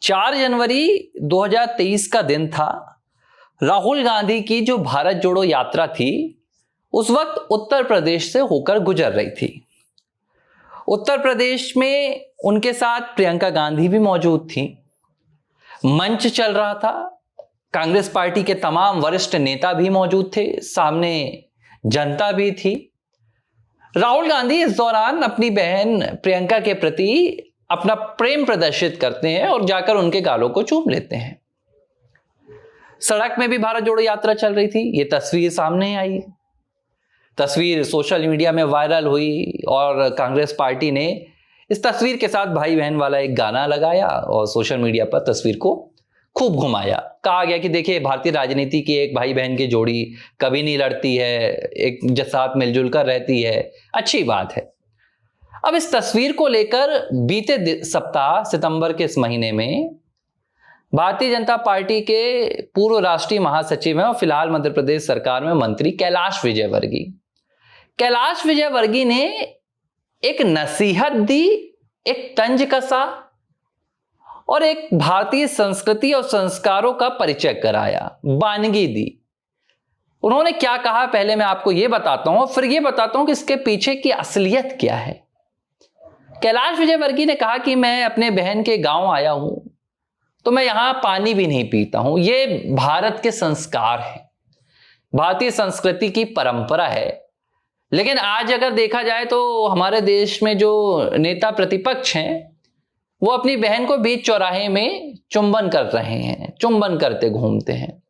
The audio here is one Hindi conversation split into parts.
4 जनवरी 2023 का दिन था। राहुल गांधी की जो भारत जोड़ो यात्रा थी उस वक्त उत्तर प्रदेश से होकर गुजर रही थी। उत्तर प्रदेश में उनके साथ प्रियंका गांधी भी मौजूद थी। मंच चल रहा था, कांग्रेस पार्टी के तमाम वरिष्ठ नेता भी मौजूद थे, सामने जनता भी थी। राहुल गांधी इस दौरान अपनी बहन प्रियंका के प्रति अपना प्रेम प्रदर्शित करते हैं और जाकर उनके गालों को चूम लेते हैं। सड़क में भी भारत जोड़ो यात्रा चल रही थी। ये तस्वीर सामने आई, तस्वीर सोशल मीडिया में वायरल हुई और कांग्रेस पार्टी ने इस तस्वीर के साथ भाई बहन वाला एक गाना लगाया और सोशल मीडिया पर तस्वीर को खूब घुमाया। कहा गया कि देखिए, भारतीय राजनीति की एक भाई बहन की जोड़ी कभी नहीं लड़ती है, एक साथ मिलजुल कर रहती है, अच्छी बात है। अब इस तस्वीर को लेकर बीते सप्ताह सितंबर के इस महीने में भारतीय जनता पार्टी के पूर्व राष्ट्रीय महासचिव हैं और फिलहाल मध्य प्रदेश सरकार में मंत्री कैलाश विजयवर्गीय ने एक नसीहत दी, एक तंज कसा और एक भारतीय संस्कृति और संस्कारों का परिचय कराया, बानगी दी। उन्होंने क्या कहा पहले मैं आपको यह बताता हूं और फिर यह बताता हूं कि इसके पीछे की असलियत क्या है। कैलाश विजयवर्गीय ने कहा कि मैं अपने बहन के गांव आया हूं तो मैं यहां पानी भी नहीं पीता हूं। यह भारत के संस्कार है, भारतीय संस्कृति की परंपरा है। लेकिन आज अगर देखा जाए तो हमारे देश में जो नेता प्रतिपक्ष हैं वो अपनी बहन को बीच चौराहे में चुंबन कर रहे हैं, चुंबन करते घूमते हैं।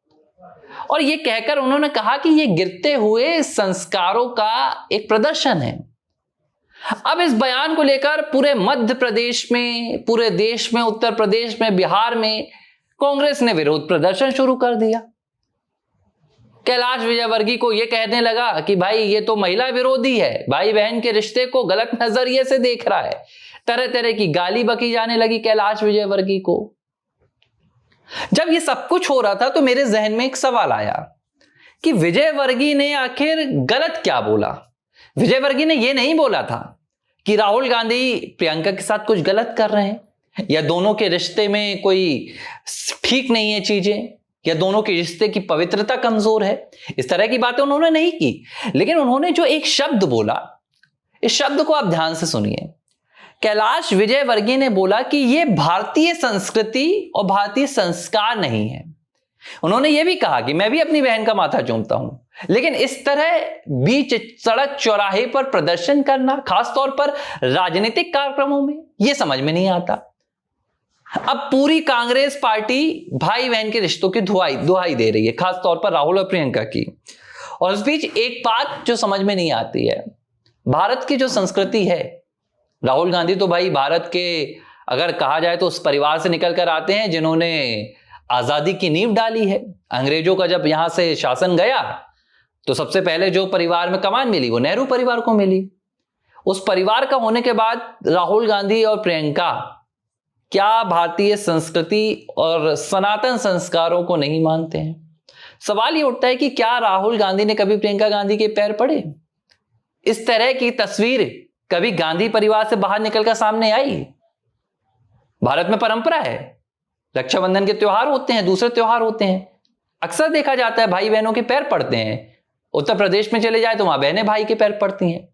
और ये कहकर उन्होंने कहा कि ये गिरते हुए संस्कारों का एक प्रदर्शन है। अब इस बयान को लेकर पूरे मध्य प्रदेश में, पूरे देश में, उत्तर प्रदेश में, बिहार में कांग्रेस ने विरोध प्रदर्शन शुरू कर दिया। कैलाश विजयवर्गीय को यह कहने लगा कि भाई ये तो महिला विरोधी है, भाई बहन के रिश्ते को गलत नजरिए से देख रहा है। तरह तरह की गाली बकी जाने लगी कैलाश विजयवर्गीय को। जब ये सब कुछ हो रहा था तो मेरे जहन में एक सवाल आया कि विजयवर्गीय ने आखिर गलत क्या बोला। विजयवर्गीय ने यह नहीं बोला था कि राहुल गांधी प्रियंका के साथ कुछ गलत कर रहे हैं या दोनों के रिश्ते में कोई ठीक नहीं है चीजें या दोनों के रिश्ते की पवित्रता कमजोर है। इस तरह की बातें उन्होंने नहीं की। लेकिन उन्होंने जो एक शब्द बोला, इस शब्द को आप ध्यान से सुनिए। कैलाश विजयवर्गीय ने बोला कि यह भारतीय संस्कृति और भारतीय संस्कार नहीं है। उन्होंने यह भी कहा कि मैं भी अपनी बहन का माथा चूमता हूं, लेकिन इस तरह बीच सड़क चौराहे पर प्रदर्शन करना, खासतौर पर राजनीतिक कार्यक्रमों में, यह समझ में नहीं आता। अब पूरी कांग्रेस पार्टी भाई बहन के रिश्तों की दुहाई दे रही है, खासतौर पर राहुल और प्रियंका की। और इस बीच एक बात जो समझ में नहीं आती है, भारत की जो संस्कृति है, राहुल गांधी तो भाई भारत के अगर कहा जाए तो उस परिवार से निकल कर आते हैं जिन्होंने आजादी की नींव डाली है। अंग्रेजों का जब यहां से शासन गया तो सबसे पहले जो परिवार में कमान मिली वो नेहरू परिवार को मिली। उस परिवार का होने के बाद राहुल गांधी और प्रियंका क्या भारतीय संस्कृति और सनातन संस्कारों को नहीं मानते हैं? सवाल ये उठता है कि क्या राहुल गांधी ने कभी प्रियंका गांधी के पैर पड़े? इस तरह की तस्वीर कभी गांधी परिवार से बाहर निकलकर सामने आई? भारत में परंपरा है, रक्षाबंधन के त्योहार होते हैं, दूसरे त्योहार होते हैं, अक्सर देखा जाता है भाई बहनों के पैर पड़ते हैं। उत्तर प्रदेश में चले जाए तो वहां बहनें भाई के पैर पड़ती हैं।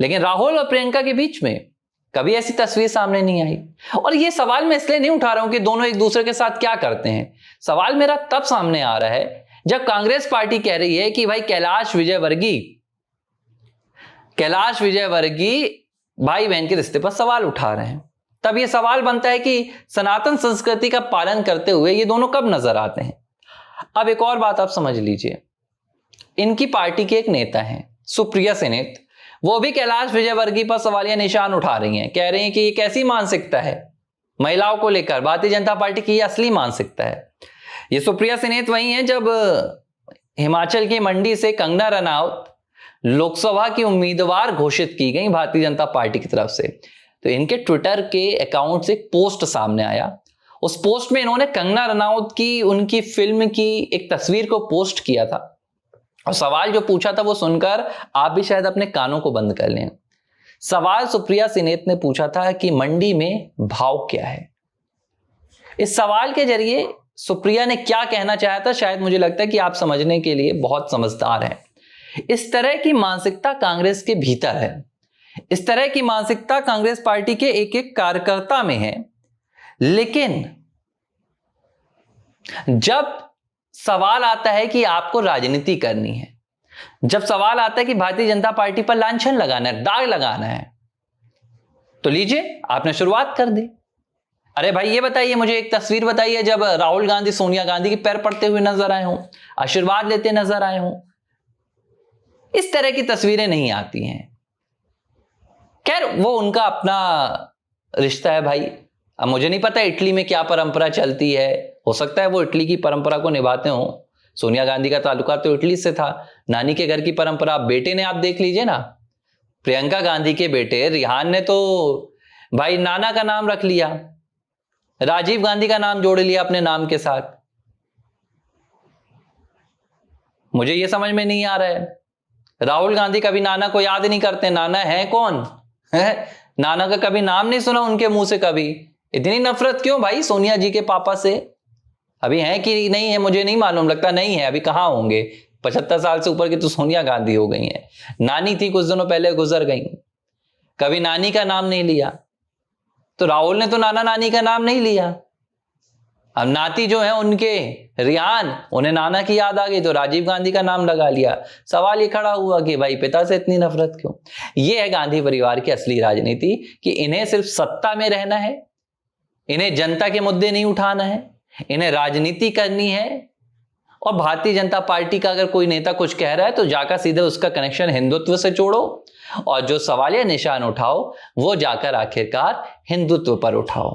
लेकिन राहुल और प्रियंका के बीच में कभी ऐसी तस्वीर सामने नहीं आई। और यह सवाल मैं इसलिए नहीं उठा रहा हूं कि दोनों एक दूसरे के साथ क्या करते हैं। सवाल मेरा तब सामने आ रहा है जब कांग्रेस पार्टी कह रही है कि भाई कैलाश विजयवर्गीय भाई बहन के रिश्ते पर सवाल उठा रहे हैं। तब यह सवाल बनता है कि सनातन संस्कृति का पालन करते हुए ये दोनों कब नजर आते हैं। अब एक और बात आप समझ लीजिए, इनकी पार्टी के एक नेता हैं सुप्रिया सेनेत, वो भी कैलाश विजयवर्गीय पर सवालिया निशान उठा रही हैं। कह रही हैं कि ये कैसी मानसिकता है महिलाओं को लेकर, भारतीय जनता पार्टी की असली मानसिकता है। ये सुप्रिया सेनेत वही हैं जब हिमाचल की मंडी से कंगना रनौत लोकसभा की उम्मीदवार घोषित की गई भारतीय जनता पार्टी की तरफ से, तो इनके ट्विटर के अकाउंट से एक पोस्ट सामने आया। उस पोस्ट में इन्होंने कंगना रनौत की उनकी फिल्म की एक तस्वीर को पोस्ट किया था और सवाल जो पूछा था वो सुनकर आप भी शायद अपने कानों को बंद कर लें। सवाल सुप्रिया सेनेत ने पूछा था कि मंडी में भाव क्या है। इस सवाल के जरिए सुप्रिया ने क्या कहना चाहा था, शायद मुझे लगता है कि आप समझने के लिए बहुत समझदार हैं। इस तरह की मानसिकता कांग्रेस के भीतर है, इस तरह की मानसिकता कांग्रेस पार्टी के एक एक कार्यकर्ता में है। लेकिन जब सवाल आता है कि आपको राजनीति करनी है, जब सवाल आता है कि भारतीय जनता पार्टी पर लांछन लगाना है, दाग लगाना है, तो लीजिए आपने शुरुआत कर दी। अरे भाई ये बताइए, मुझे एक तस्वीर बताइए जब राहुल गांधी सोनिया गांधी के पैर पड़ते हुए नजर आए हों, आशीर्वाद लेते नजर आए हों। इस तरह की तस्वीरें नहीं आती हैं। खैर वो उनका अपना रिश्ता है भाई। अब मुझे नहीं पता इटली में क्या परंपरा चलती है, हो सकता है वो इटली की परंपरा को निभाते हो। सोनिया गांधी का ताल्लुका तो इटली से था, नानी के घर की परंपरा। बेटे ने आप देख लीजिए ना, प्रियंका गांधी के बेटे रिहान ने तो भाई नाना का नाम रख लिया, राजीव गांधी का नाम जोड़ लिया अपने नाम के साथ। मुझे यह समझ में नहीं आ रहा है, राहुल गांधी कभी नाना को याद नहीं करते। नाना है कौन है? नाना का कभी नाम नहीं सुना उनके मुंह से कभी। इतनी नफरत क्यों भाई सोनिया जी के पापा से? अभी है कि नहीं है मुझे नहीं मालूम, लगता नहीं है। अभी कहां होंगे, 75 साल से ऊपर की तो सोनिया गांधी हो गई हैं। नानी थी कुछ दिनों पहले गुजर गई, कभी नानी का नाम नहीं लिया। तो राहुल ने तो नाना नानी का नाम नहीं लिया। अब नाती जो है उनके रिहान, उन्हें नाना की याद आ गई तो राजीव गांधी का नाम लगा लिया। सवाल ये खड़ा हुआ कि भाई पिता से इतनी नफरत क्यों? ये है गांधी परिवार की असली राजनीति कि इन्हें सिर्फ सत्ता में रहना है, इन्हें जनता के मुद्दे नहीं उठाना है, इन्हें राजनीति करनी है। और भारतीय जनता पार्टी का अगर कोई नेता कुछ कह रहा है तो जाकर सीधे उसका कनेक्शन हिंदुत्व से जोड़ो, और जो सवाल या निशान उठाओ वो जाकर आखिरकार हिंदुत्व पर उठाओ।